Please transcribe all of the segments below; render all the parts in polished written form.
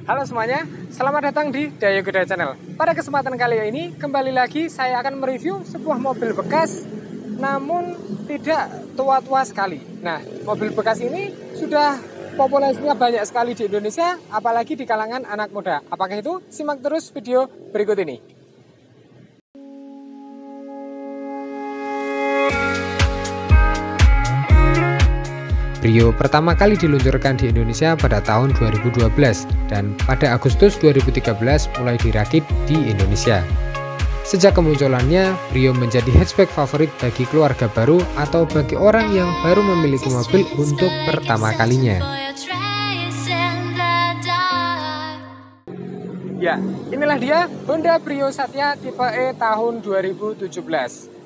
Halo semuanya, selamat datang di Dayo Kuda Channel. Pada kesempatan kali ini, kembali lagi saya akan mereview sebuah mobil bekas, namun tidak tua-tua sekali. Nah, mobil bekas ini sudah populasinya banyak sekali di Indonesia, apalagi di kalangan anak muda. Apakah itu? Simak terus video berikut ini. Brio pertama kali diluncurkan di Indonesia pada tahun 2012 dan pada Agustus 2013 mulai dirakit di Indonesia. Sejak kemunculannya, Brio menjadi hatchback favorit bagi keluarga baru atau bagi orang yang baru memiliki mobil untuk pertama kalinya. Ya, inilah dia Honda Brio Satya tipe E tahun 2017.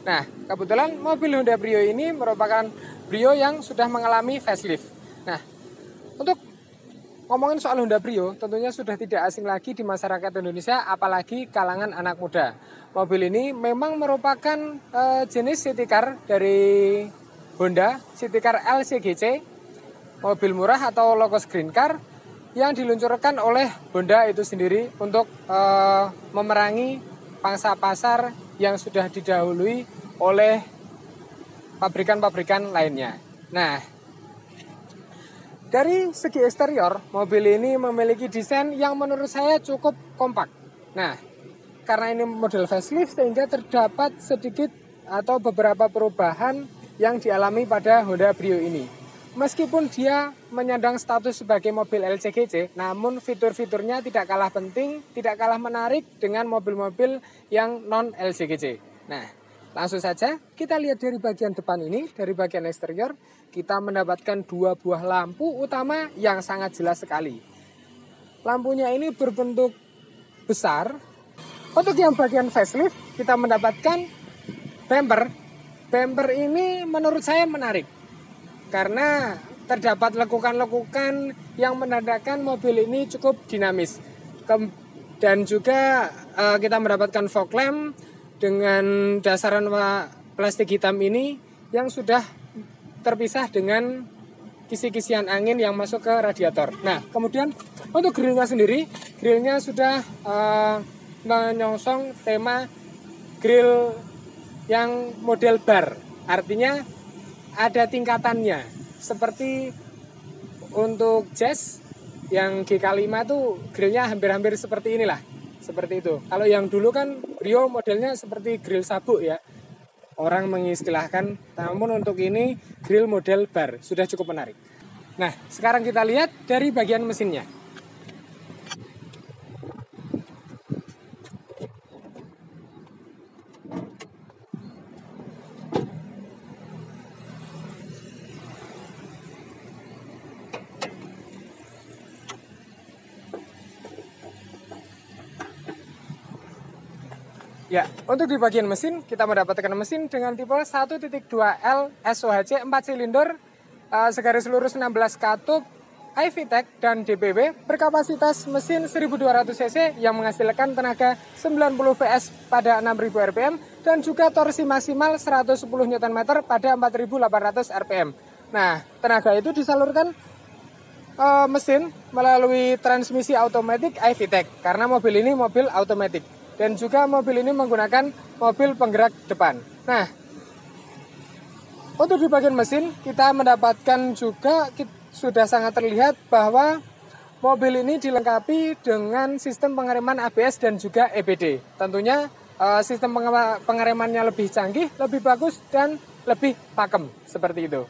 Nah, kebetulan mobil Honda Brio ini merupakan Brio yang sudah mengalami facelift. Nah, untuk ngomongin soal Honda Brio, tentunya sudah tidak asing lagi di masyarakat Indonesia, apalagi kalangan anak muda. Mobil ini memang merupakan jenis city car dari Honda, city car LCGC, mobil murah atau low cost green car yang diluncurkan oleh Honda itu sendiri untuk memerangi pangsa pasar yang sudah didahului oleh pabrikan-pabrikan lainnya. Nah, dari segi eksterior, mobil ini memiliki desain yang menurut saya cukup kompak. Nah, karena ini model facelift sehingga terdapat sedikit atau beberapa perubahan yang dialami pada Honda Brio ini. Meskipun dia menyandang status sebagai mobil LCGC, namun fitur-fiturnya tidak kalah penting, tidak kalah menarik dengan mobil-mobil yang non-LCGC. Nah, langsung saja kita lihat dari bagian depan ini, dari bagian eksterior, kita mendapatkan dua buah lampu utama yang sangat jelas sekali. Lampunya ini berbentuk besar. Untuk yang bagian facelift, kita mendapatkan bumper. Bumper ini menurut saya menarik, karena terdapat lekukan-lekukan yang menandakan mobil ini cukup dinamis. Dan juga kita mendapatkan fog lamp dengan dasaran plastik hitam ini yang sudah terpisah dengan kisi-kisian angin yang masuk ke radiator. Nah, kemudian untuk grillnya sendiri, grillnya sudah menyongsong tema grill yang model bar. Artinya ada tingkatannya. Seperti untuk Jazz yang GK5 tuh grillnya hampir-hampir seperti inilah. Seperti itu. Kalau yang dulu kan Brio modelnya seperti grill sabuk ya. Orang mengistilahkan. Namun untuk ini grill model bar. Sudah cukup menarik. Nah, sekarang kita lihat dari bagian mesinnya. Ya, untuk di bagian mesin, kita mendapatkan mesin dengan tipe 1.2L SOHC 4 silinder, segaris lurus 16 katup, iVTEC dan DPW, berkapasitas mesin 1200 cc yang menghasilkan tenaga 90 PS pada 6000 rpm dan juga torsi maksimal 110 Nm pada 4800 rpm. Nah, tenaga itu disalurkan mesin melalui transmisi otomatis iVTEC karena mobil ini mobil otomatis. Dan juga mobil ini menggunakan mobil penggerak depan. Nah, untuk di bagian mesin kita mendapatkan juga sudah sangat terlihat bahwa mobil ini dilengkapi dengan sistem pengereman ABS dan juga EBD. Tentunya sistem pengeremannya lebih canggih, lebih bagus dan lebih pakem seperti itu.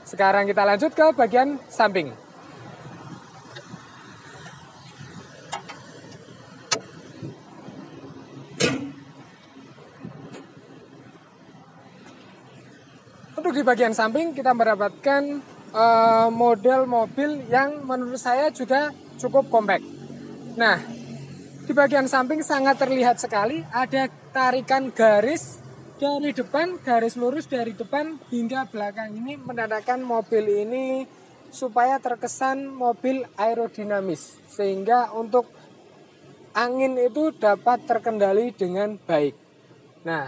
Sekarang kita lanjut ke bagian samping. Untuk di bagian samping kita mendapatkan model mobil yang menurut saya juga cukup kompak. Nah, di bagian samping sangat terlihat sekali ada tarikan garis dari depan, garis lurus dari depan hingga belakang ini menandakan mobil ini supaya terkesan mobil aerodinamis. Sehingga untuk angin itu dapat terkendali dengan baik. Nah,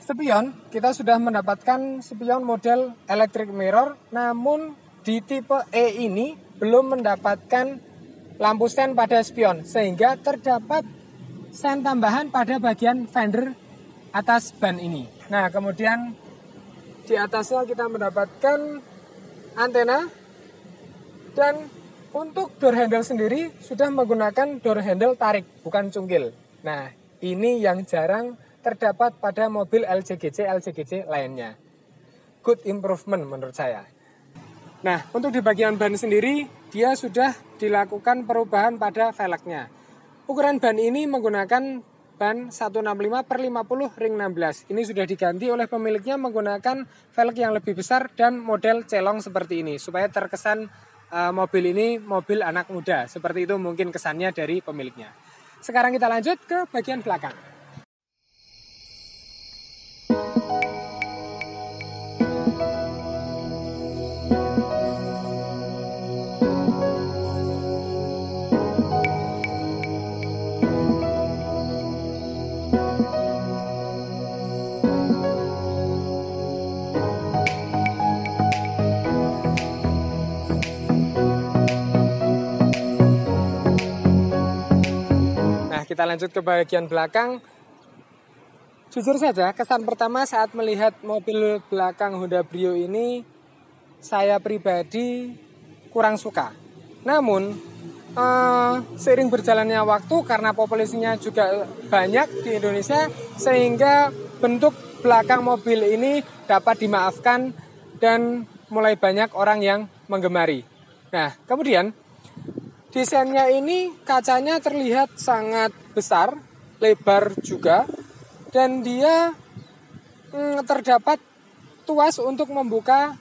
spion, kita sudah mendapatkan spion model electric mirror, namun di tipe E ini belum mendapatkan lampu sen pada spion, sehingga terdapat sen tambahan pada bagian fender atas ban ini. Nah, kemudian di atasnya kita mendapatkan antena, dan untuk door handle sendiri sudah menggunakan door handle tarik, bukan cungkil. Nah, ini yang jarang terdapat pada mobil LCGC lainnya. Good improvement menurut saya. Nah, untuk di bagian ban sendiri, dia sudah dilakukan perubahan pada velgnya. Ukuran ban ini menggunakan ban 165/50 ring 16. Ini sudah diganti oleh pemiliknya menggunakan velg yang lebih besar dan model celong seperti ini, supaya terkesan mobil ini mobil anak muda. Seperti itu mungkin kesannya dari pemiliknya. Sekarang kita lanjut ke bagian belakang. Kita lanjut ke bagian belakang. Jujur saja, kesan pertama saat melihat mobil belakang Honda Brio ini, saya pribadi kurang suka. Namun, seiring berjalannya waktu, karena populasinya juga banyak di Indonesia, sehingga bentuk belakang mobil ini dapat dimaafkan dan mulai banyak orang yang menggemari. Nah, kemudian desainnya ini kacanya terlihat sangat besar, lebar juga, dan dia terdapat tuas untuk membuka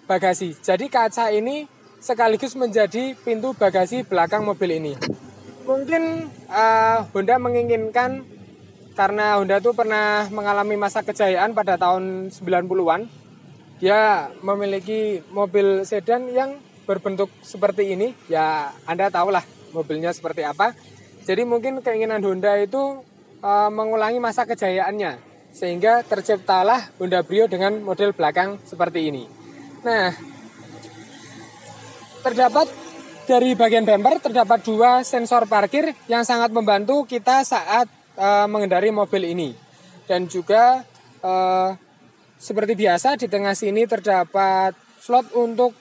bagasi. Jadi kaca ini sekaligus menjadi pintu bagasi belakang mobil ini. Mungkin Honda menginginkan, karena Honda itu pernah mengalami masa kejayaan pada tahun 90-an. Dia memiliki mobil sedan yang berbentuk seperti ini, ya Anda tahulah mobilnya seperti apa. Jadi mungkin keinginan Honda itu mengulangi masa kejayaannya, sehingga terciptalah Honda Brio dengan model belakang seperti ini. Nah, terdapat dari bagian bumper terdapat 2 sensor parkir yang sangat membantu kita saat mengendari mobil ini. Dan juga seperti biasa di tengah sini terdapat slot untuk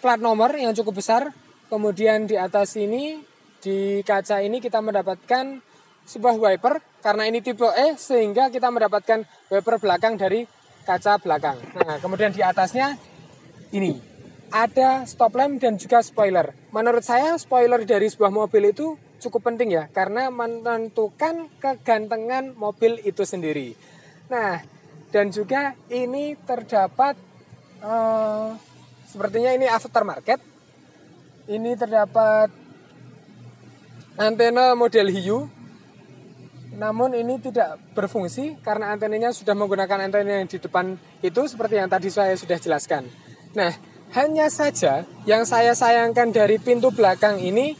plat nomor yang cukup besar. Kemudian di atas sini, di kaca ini kita mendapatkan sebuah wiper, karena ini tipe E sehingga kita mendapatkan wiper belakang dari kaca belakang. Nah, kemudian di atasnya ini ada stop lamp dan juga spoiler. Menurut saya spoiler dari sebuah mobil itu cukup penting ya, karena menentukan kegantengan mobil itu sendiri. Nah, dan juga ini terdapat sepertinya ini aftermarket. Ini terdapat antena model hiu. Namun ini tidak berfungsi karena antenanya sudah menggunakan antena yang di depan itu seperti yang tadi saya sudah jelaskan. Nah, hanya saja yang saya sayangkan dari pintu belakang ini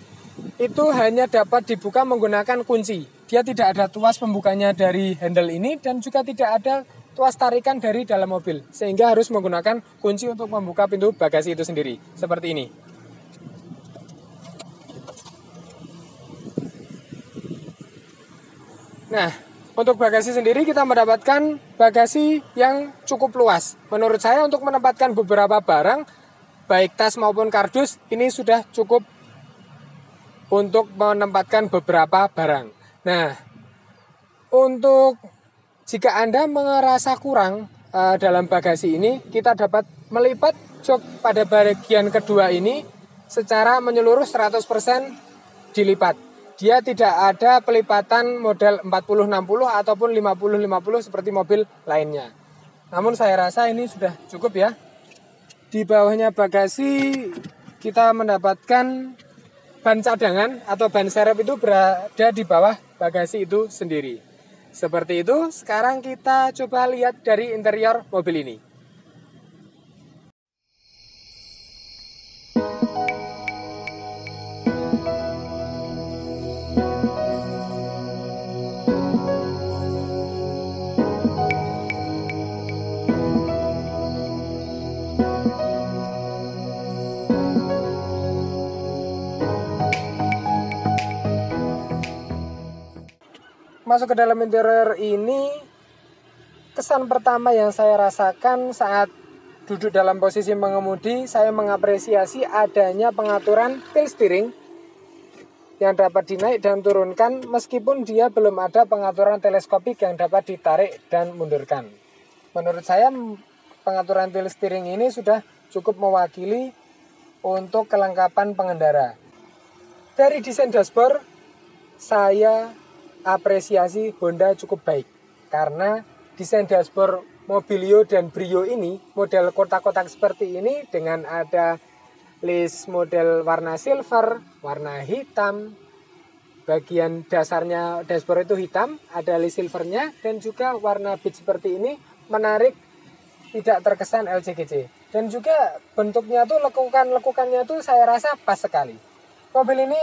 itu hanya dapat dibuka menggunakan kunci. Dia tidak ada tuas pembukanya dari handle ini dan juga tidak ada tuas tarikan dari dalam mobil, sehingga harus menggunakan kunci untuk membuka pintu bagasi itu sendiri, seperti ini. Nah, untuk bagasi sendiri kita mendapatkan bagasi yang cukup luas. Menurut saya untuk menempatkan beberapa barang, baik tas maupun kardus, ini sudah cukup untuk menempatkan beberapa barang. Nah, untuk jika Anda merasa kurang dalam bagasi ini, kita dapat melipat jok pada bagian kedua ini secara menyeluruh 100% dilipat. Dia tidak ada pelipatan model 40-60 ataupun 50-50 seperti mobil lainnya. Namun saya rasa ini sudah cukup ya. Di bawahnya bagasi kita mendapatkan ban cadangan atau ban serep itu berada di bawah bagasi itu sendiri. Seperti itu, sekarang kita coba lihat dari interior mobil ini. masuk ke dalam interior ini, kesan pertama yang saya rasakan saat duduk dalam posisi mengemudi, saya mengapresiasi adanya pengaturan tilt steering yang dapat dinaik dan turunkan meskipun dia belum ada pengaturan teleskopik yang dapat ditarik dan mundurkan. Menurut saya pengaturan tilt steering ini sudah cukup mewakili untuk kelengkapan pengendara. Dari desain dashboard, saya apresiasi Honda cukup baik karena desain dashboard Mobilio dan Brio ini model kotak-kotak seperti ini dengan ada list model warna silver, warna hitam, bagian dasarnya dashboard itu hitam, ada list silvernya, dan juga warna beige seperti ini menarik, tidak terkesan LCGC. Dan juga bentuknya tuh lekukannya tuh saya rasa pas sekali. Mobil ini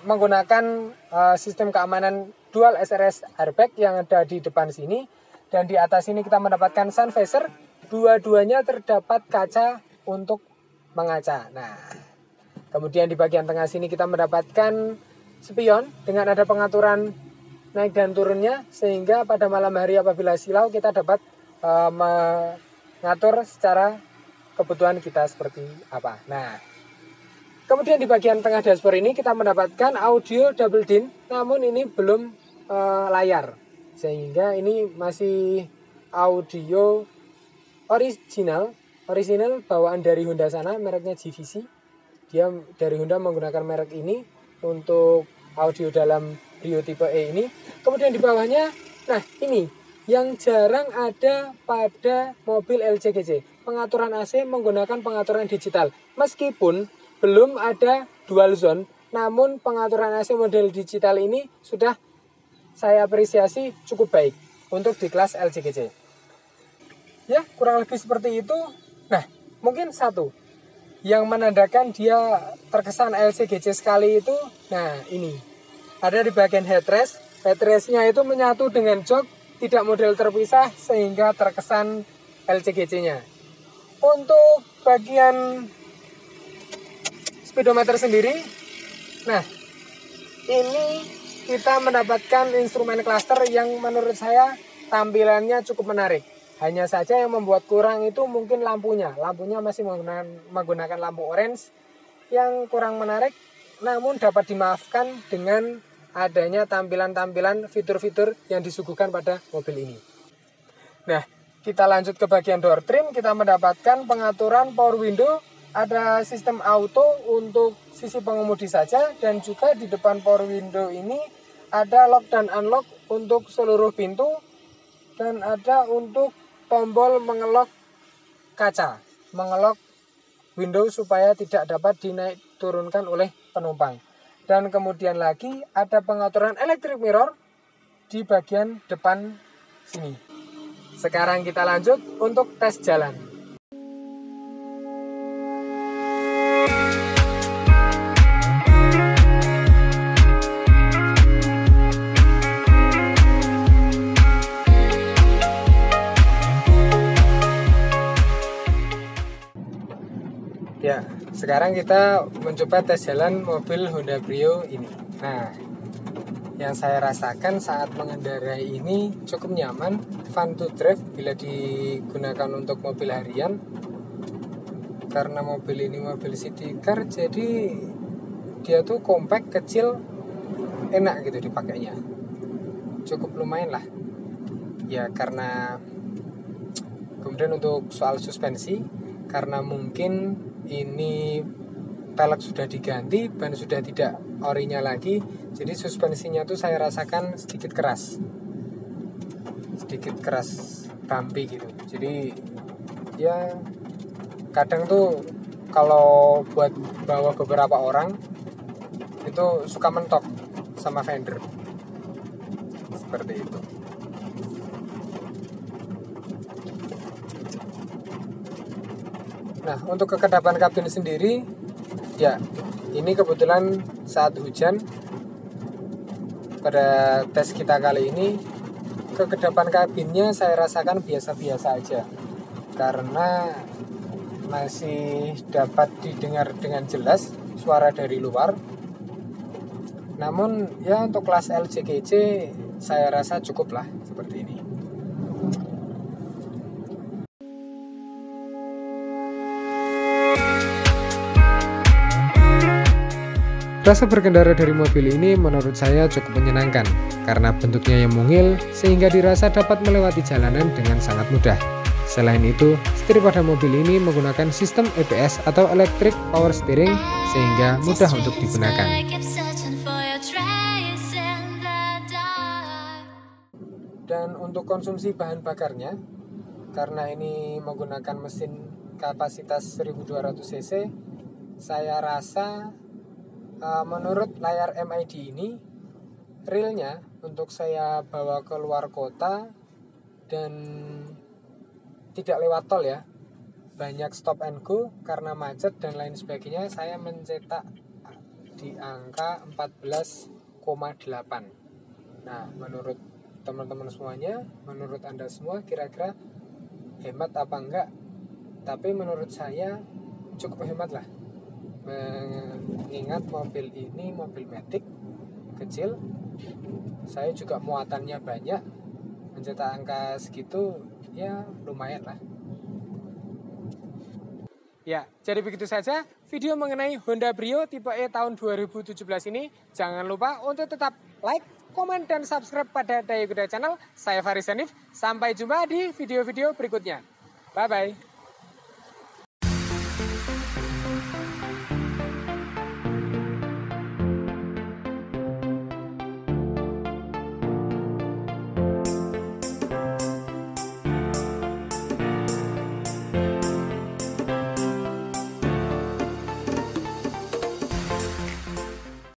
menggunakan sistem keamanan dual SRS airbag yang ada di depan sini. Dan di atas ini kita mendapatkan sun visor. Dua-duanya terdapat kaca untuk mengaca. Nah, kemudian di bagian tengah sini kita mendapatkan spion dengan ada pengaturan naik dan turunnya. Sehingga pada malam hari apabila silau kita dapat mengatur secara kebutuhan kita seperti apa. Nah, kemudian di bagian tengah dashboard ini kita mendapatkan audio double din. Namun ini belum layar. Sehingga ini masih audio original bawaan dari Honda sana, mereknya GVC. Dia dari Honda menggunakan merek ini untuk audio dalam Brio tipe E ini. Kemudian di bawahnya, nah ini yang jarang ada pada mobil LCGC. Pengaturan AC menggunakan pengaturan digital. Meskipun belum ada dual zone, namun pengaturan AC model digital ini sudah saya apresiasi cukup baik untuk di kelas LCGC. Ya, kurang lebih seperti itu. Nah, mungkin satu yang menandakan dia terkesan LCGC sekali itu, nah ini ada di bagian headrest. Headrestnya itu menyatu dengan jok, tidak model terpisah sehingga terkesan LCGC-nya. Untuk bagian speedometer sendiri, nah ini kita mendapatkan instrumen cluster yang menurut saya tampilannya cukup menarik. Hanya saja yang membuat kurang itu mungkin lampunya. Lampunya masih menggunakan lampu orange yang kurang menarik, namun dapat dimaafkan dengan adanya tampilan-tampilan fitur-fitur yang disuguhkan pada mobil ini. Nah, kita lanjut ke bagian door trim. Kita mendapatkan pengaturan power window, ada sistem auto untuk sisi pengemudi saja, dan juga di depan power window ini ada lock dan unlock untuk seluruh pintu, dan ada untuk tombol mengelok kaca, mengelok window supaya tidak dapat dinaik turunkan oleh penumpang. Dan kemudian lagi ada pengaturan electric mirror di bagian depan sini. Sekarang kita lanjut untuk tes jalan. Ya, sekarang kita mencoba tes jalan mobil Honda Brio ini. Nah, yang saya rasakan saat mengendarai ini cukup nyaman, fun to drive bila digunakan untuk mobil harian. Karena mobil ini mobil city car, jadi dia tuh compact, kecil, enak gitu dipakainya. Cukup lumayan lah. Ya, karena kemudian untuk soal suspensi, karena mungkin ini pelek sudah diganti, ban sudah tidak orinya lagi, jadi suspensinya tuh saya rasakan sedikit keras, bumpy gitu. Jadi ya kadang tuh kalau buat bawa beberapa orang itu suka mentok sama fender seperti itu. Nah, untuk kekedapan kabin sendiri, ya ini kebetulan saat hujan pada tes kita kali ini, kekedapan kabinnya saya rasakan biasa-biasa aja, karena masih dapat didengar dengan jelas suara dari luar. Namun ya untuk kelas LCGC saya rasa cukup lah seperti ini. Rasa berkendara dari mobil ini menurut saya cukup menyenangkan karena bentuknya yang mungil sehingga dirasa dapat melewati jalanan dengan sangat mudah. Selain itu, setir pada mobil ini menggunakan sistem EPS atau Electric Power Steering sehingga mudah untuk digunakan. Dan untuk konsumsi bahan bakarnya, karena ini menggunakan mesin kapasitas 1200 cc, saya rasa menurut layar MID ini, realnya untuk saya bawa ke luar kota dan tidak lewat tol ya, banyak stop and go karena macet dan lain sebagainya, saya mencetak di angka 14,8. Nah, menurut teman-teman semuanya, menurut Anda semua kira-kira hemat apa enggak? Tapi menurut saya cukup hemat lah. Mengingat mobil ini mobil matic kecil, saya juga muatannya banyak, mencetak angka segitu ya lumayan lah. Ya, jadi begitu saja video mengenai Honda Brio tipe E tahun 2017 ini. Jangan lupa untuk tetap like, komen, dan subscribe pada Daya Kuda Channel. Saya Faris Hanif, sampai jumpa di video-video berikutnya. Bye-bye.